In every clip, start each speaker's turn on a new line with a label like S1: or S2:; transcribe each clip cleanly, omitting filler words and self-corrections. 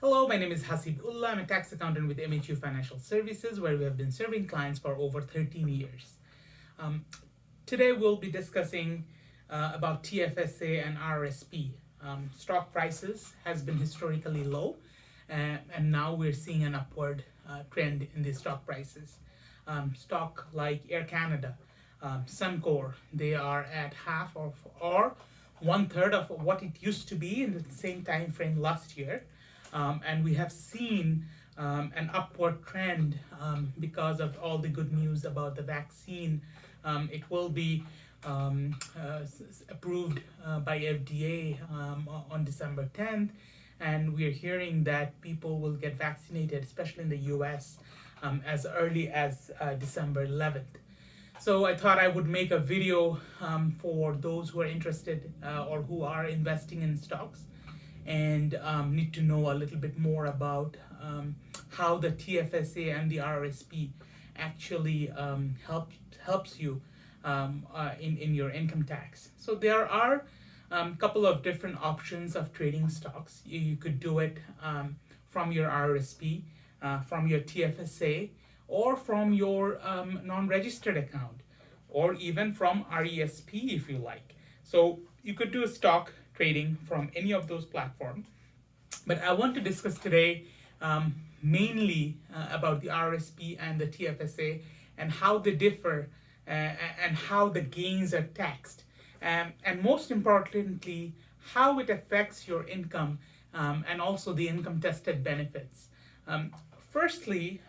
S1: Hello, my name is Hasib Ullah. I'm a tax accountant with MHU Financial Services, where we have been serving clients for over 13 years. Um, Today, we'll be discussing about TFSA and RRSP. Stock prices has been historically low, and now we're seeing an upward trend in the stock prices. Stock like Air Canada, Suncor, they are at half of or one third of what it used to be in the same time frame last year, and we have seen an upward trend because of all the good news about the vaccine. It will be approved by FDA on December 10th, and we're hearing that people will get vaccinated, especially in the US, as early as December 11th. So I thought I would make a video for those who are interested or who are investing in stocks and need to know a little bit more about how the TFSA and the RRSP actually helps you in your income tax. So there are a couple of different options of trading stocks. You could do it from your RRSP, from your TFSA, or from your non-registered account, or even from RESP if you like. So you could do stock trading from any of those platforms. But I want to discuss today mainly about the RRSP and the TFSA and how they differ and how the gains are taxed. And most importantly, how it affects your income and also the income tested benefits. Um, Firstly,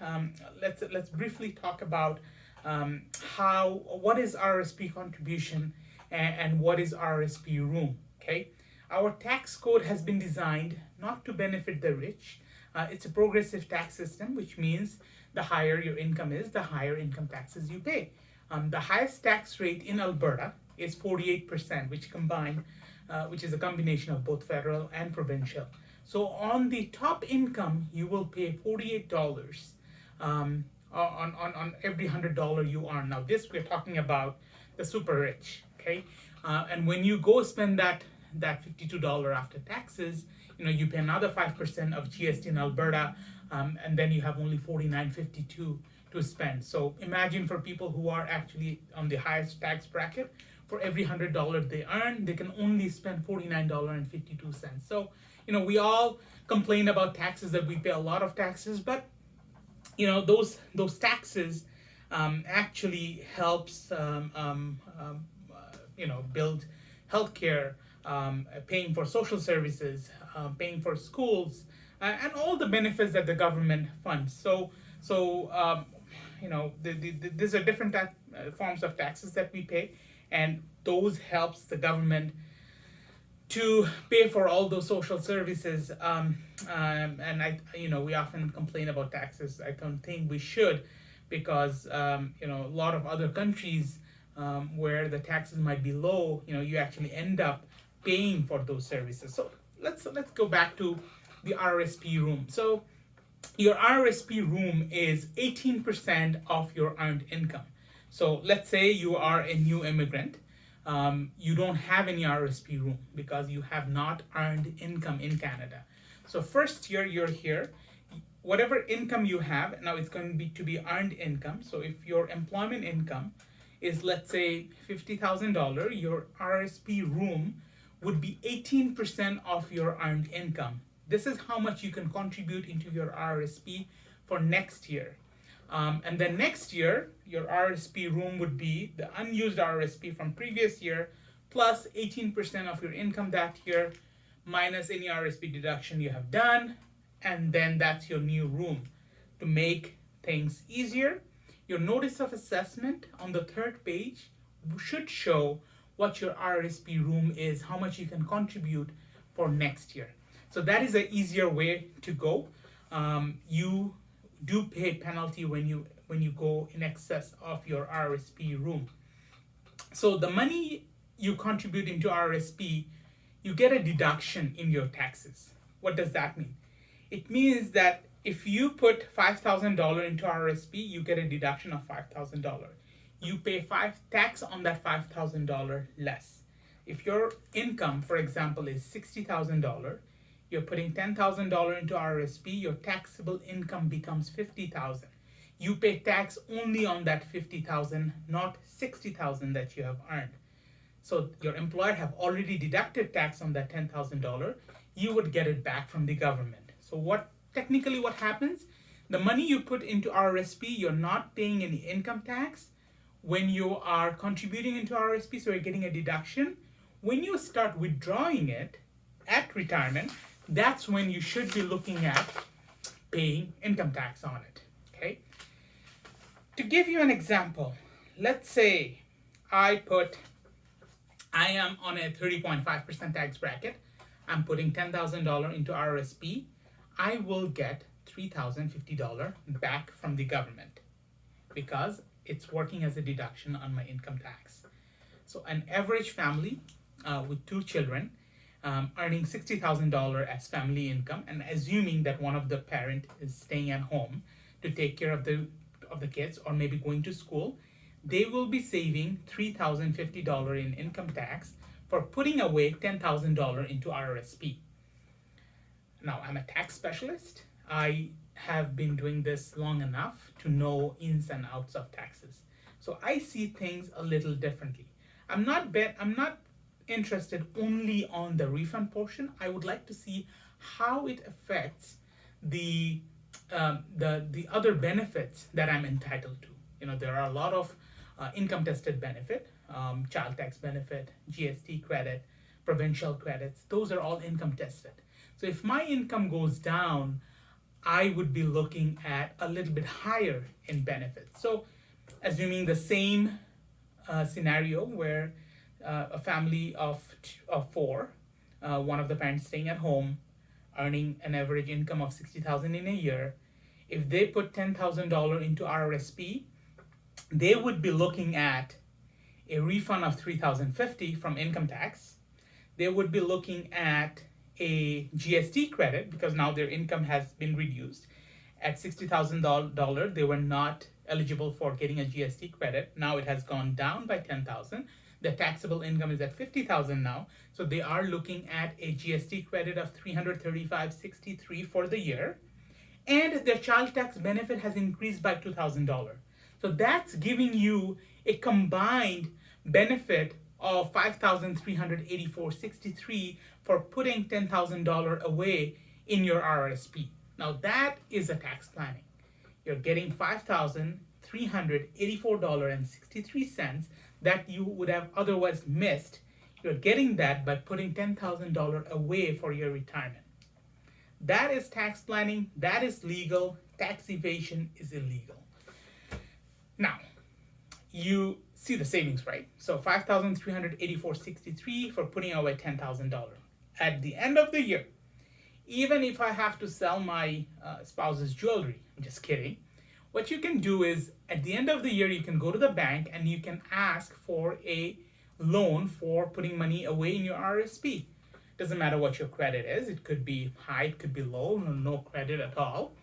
S1: let's briefly talk about what is RRSP contribution and what is RRSP room. Okay, our tax code has been designed not to benefit the rich. It's a progressive tax system, which means the higher your income is, the higher income taxes you pay. The highest tax rate in Alberta is 48%, which is a combination of both federal and provincial. So on the top income, you will pay $48 on every $100 you earn. Now this we're talking about the super rich, okay? And when you go spend that $52 after taxes, you pay another 5% of GST in Alberta, and then you have only $49.52 to spend. So imagine for people who are actually on the highest tax bracket, for every $100 they earn, they can only spend $49.52. So we all complain about taxes, that we pay a lot of taxes, but those taxes actually helps build healthcare, paying for social services, paying for schools, and all the benefits that the government funds. These are different forms of taxes that we pay, and those helps the government to pay for all those social services. We often complain about taxes. I don't think we should, because a lot of other countries where the taxes might be low, you actually end up paying for those services. So let's go back to the RRSP room. So your RRSP room is 18% of your earned income. So let's say you are a new immigrant. You don't have any RRSP room because you have not earned income in Canada. So first year you're here, whatever income you have, now it's going to be earned income. So if your employment income is, let's say, $50,000, your RRSP room would be 18% of your earned income. This is how much you can contribute into your RRSP for next year. And then next year, your RRSP room would be the unused RRSP from previous year plus 18% of your income that year minus any RRSP deduction you have done, and then that's your new room. To make things easier, your notice of assessment on the third page should show what your RRSP room is, how much you can contribute for next year. So that is an easier way to go. You do pay penalty when you go in excess of your RRSP room. So the money you contribute into RRSP, you get a deduction in your taxes. What does that mean? It means that if you put $5,000 into RRSP, you get a deduction of $5,000. You pay tax on that $5,000 less. If your income, for example, is $60,000, You're putting $10,000 into RRSP, your taxable income becomes $50,000. You pay tax only on that $50,000, not $60,000 that you have earned. So your employer have already deducted tax on that $10,000. You would get it back from the government. So what happens? The money you put into RRSP, you're not paying any income tax when you are contributing into RRSP, so you're getting a deduction. When you start withdrawing it at retirement, that's when you should be looking at paying income tax on it. Okay. To give you an example, let's say I am on a 30.5% tax bracket. I'm putting $10,000 into RRSP. I will get $3,050 back from the government because it's working as a deduction on my income tax. So an average family with 2 children earning $60,000 as family income, and assuming that one of the parent is staying at home to take care of the kids or maybe going to school, they will be saving $3,050 in income tax for putting away $10,000 into RRSP. Now, I'm a tax specialist. I have been doing this long enough to know ins and outs of taxes. So I see things a little differently. I'm not interested only on the refund portion. I would like to see how it affects the other benefits that I'm entitled to. You know, there are a lot of income tested benefit, child tax benefit, GST credit, provincial credits. Those are all income tested. So if my income goes down, I would be looking at a little bit higher in benefits. So assuming the same scenario where a family of 4, one of the parents staying at home, earning an average income of $60,000 in a year, if they put $10,000 into RRSP, they would be looking at a refund of $3,050 from income tax. They would be looking at a GST credit because now their income has been reduced. At $60,000, they were not eligible for getting a GST credit. Now it has gone down by $10,000. The taxable income is at $50,000 now, so they are looking at a GST credit of $335.63 for the year, and their child tax benefit has increased by $2,000. So that's giving you a combined benefit of $5,384.63 for putting $10,000 away in your RRSP. Now that is a tax planning. You're getting $5,384.63 that you would have otherwise missed. You're getting that by putting $10,000 away for your retirement. That is tax planning. That is legal. Tax evasion is illegal. Now, you see the savings, right? So $5,384.63 for putting away $10,000. At the end of the year, even if I have to sell my spouse's jewelry, I'm just kidding. What you can do is at the end of the year, you can go to the bank and you can ask for a loan for putting money away in your RRSP. Doesn't matter what your credit is. It could be high, it could be low, no credit at all.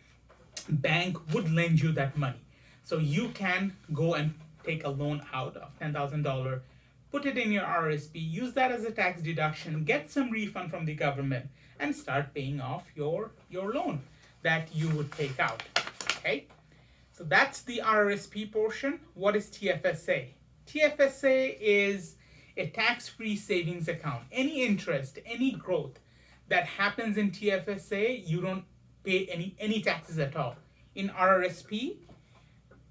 S1: Bank would lend you that money. So you can go and take a loan out of $10,000, put it in your RRSP, use that as a tax deduction, get some refund from the government, and start paying off your loan that you would take out. Okay? So that's the RRSP portion. What is TFSA? TFSA is a tax-free savings account. Any interest, any growth that happens in TFSA, you don't pay any taxes at all. In RRSP,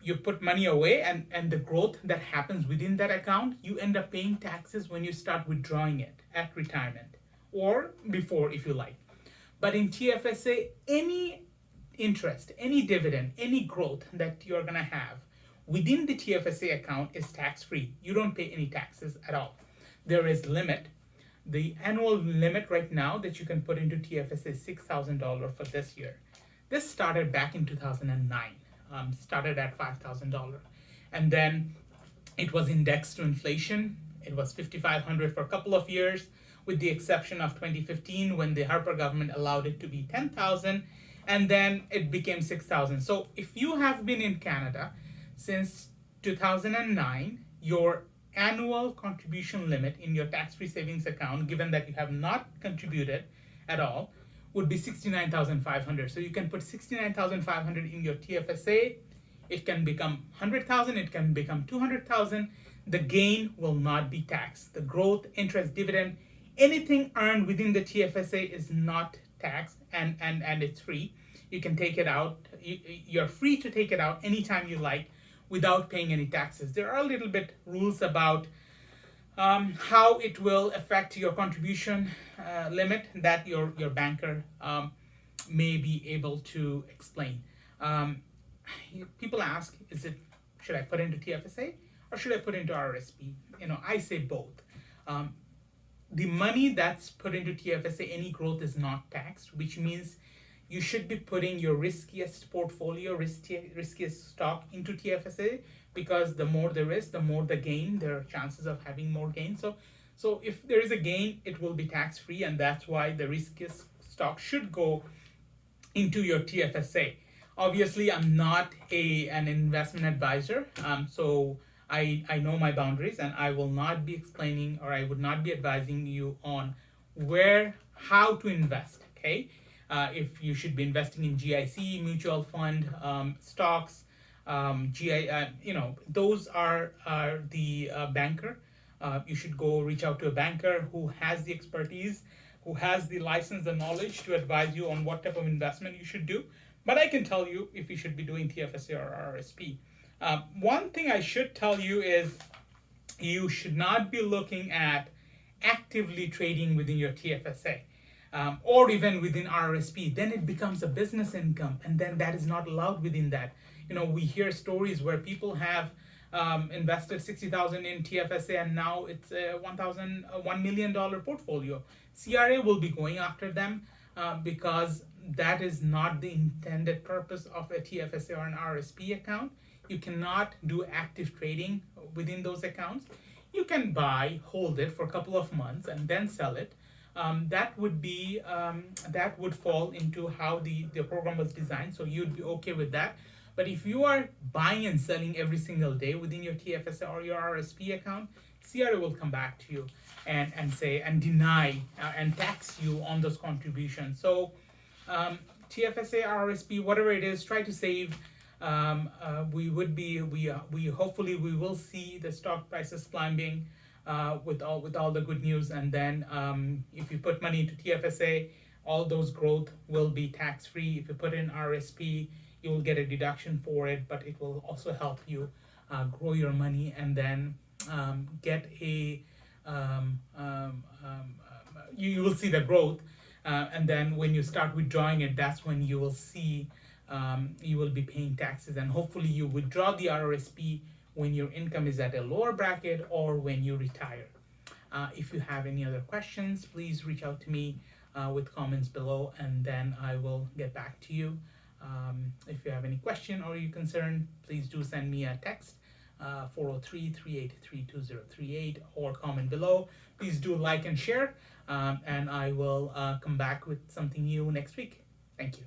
S1: you put money away and the growth that happens within that account, you end up paying taxes when you start withdrawing it at retirement or before if you like. But in TFSA, any interest, any dividend, any growth that you're gonna have within the TFSA account is tax-free. You don't pay any taxes at all. There is limit. The annual limit right now that you can put into TFSA is $6,000 for this year. This started back in 2009. Started at $5,000, and then it was indexed to inflation. It was $5,500 for a couple of years, with the exception of 2015 when the Harper government allowed it to be $10,000, and then it became $6,000. So if you have been in Canada since 2009, your annual contribution limit in your tax-free savings account, given that you have not contributed at all, would be 69,500. So you can put 69,500 in your TFSA. It can become 100,000. It can become 200,000. The gain will not be taxed. The growth, interest, dividend, anything earned within the TFSA is not taxed, and it's free. You can take it out. You're free to take it out anytime you like without paying any taxes. There are a little bit rules about how it will affect your contribution limit that your banker may be able to explain. People ask, should I put into TFSA or should I put into RRSP? I say both. The money that's put into TFSA, any growth is not taxed, which means you should be putting your riskiest portfolio, riskiest stock into TFSA, because the more the risk, the more the gain. There are chances of having more gain. So if there is a gain, it will be tax free, and that's why the riskiest stock should go into your TFSA. Obviously, I'm not an investment advisor, so I know my boundaries, and I will not be explaining, or I would not be advising you on how to invest. Okay, if you should be investing in GIC, mutual fund, stocks, those are the banker. You should go reach out to a banker who has the expertise, who has the license, the knowledge to advise you on what type of investment you should do. But I can tell you if you should be doing TFSA or RRSP. One thing I should tell you is you should not be looking at actively trading within your TFSA. Or even within RRSP, then it becomes a business income, and then that is not allowed within that. We hear stories where people have invested 60,000 in TFSA, and now it's a $1 million portfolio. CRA will be going after them because that is not the intended purpose of a TFSA or an RRSP account. You cannot do active trading within those accounts. You can buy, hold it for a couple of months, and then sell it. That would fall into how the program was designed, so you'd be okay with that. But if you are buying and selling every single day within your TFSA or your RRSP account, CRA will come back to you and say and deny and tax you on those contributions. So TFSA, RRSP, whatever it is, try to save. We hopefully we will see the stock prices climbing with all the good news, and then if you put money into TFSA, all those growth will be tax free. If you put in RRSP, you will get a deduction for it, but it will also help you grow your money, and then get you will see the growth, and then when you start withdrawing it, that's when you will see you will be paying taxes, and hopefully you withdraw the RRSP when your income is at a lower bracket or when you retire. If you have any other questions, please reach out to me with comments below, and then I will get back to you. If you have any question or you're concerned, please do send me a text, 403-383-2038, or comment below. Please do like and share, and I will come back with something new next week. Thank you.